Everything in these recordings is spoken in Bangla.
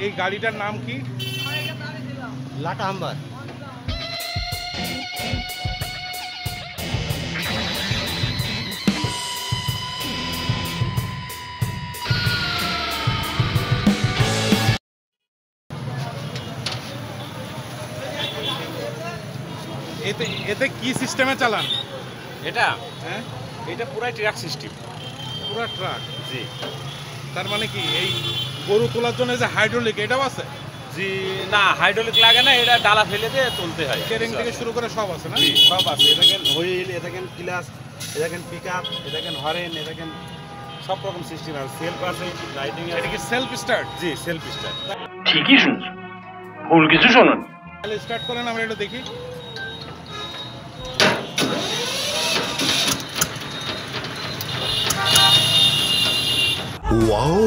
এই গাড়িটার নাম কি? লাটা হাম্বার। এতে কি সিস্টেমে চালান? এটা হ্যাঁ, এটা পুরাই ট্রাক সিস্টেম। পুরো ট্রাক? জি। তার মানে কি এই গরু তোলার জন্য যে হাইড্রোলিক এটাও আছে? জি না, হাইড্রোলিক লাগে না, এটা ডালা ফেলে দিয়ে তুলতে হয়। কেরিং থেকে শুরু করে সব আছে না? জি, সব আছে। এ দেখেন হুইল, এ দেখেন ক্লাচ, এ দেখেন পিক আপ, এ দেখেন হরেন, এ দেখেন সব রকম সিস্টেম আছে। সেলফ আছে, রাইডিং আছে। এটা কি সেলফ স্টার্ট? জি, সেলফ স্টার্ট। ঠিকই শুনছো, ভুল কিছু শোনেন। তাহলে স্টার্ট করেন, আমরা এটা দেখি। ওয়াও!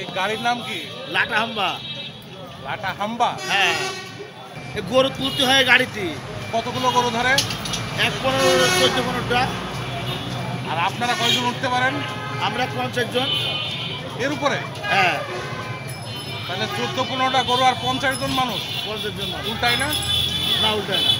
এই গাড়ির নাম কি? লাটা হাম্বা। লাটা হাম্বা? হ্যাঁ, গরু তুলতে হয় গাড়িতে। কতগুলো গরু ধরে? 14-15টা। আর আপনারা কয়জন উঠতে পারেন? আমরা 50 জন। এর উপরে? হ্যাঁ, তাহলে 14-15টা গরু আর 50 জন মানুষ 50 জন মানুষ। উল্টায় না? না, উল্টায় না।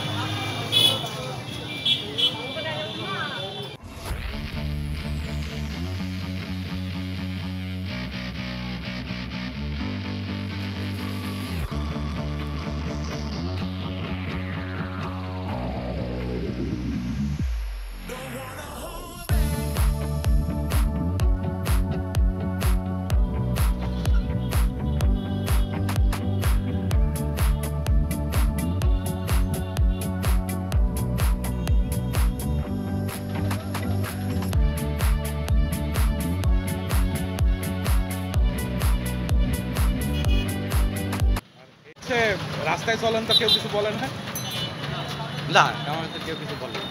রাস্তায় চলেন তো কেউ কিছু বলেন না? না, আমাদের কেউ কিছু বলে না।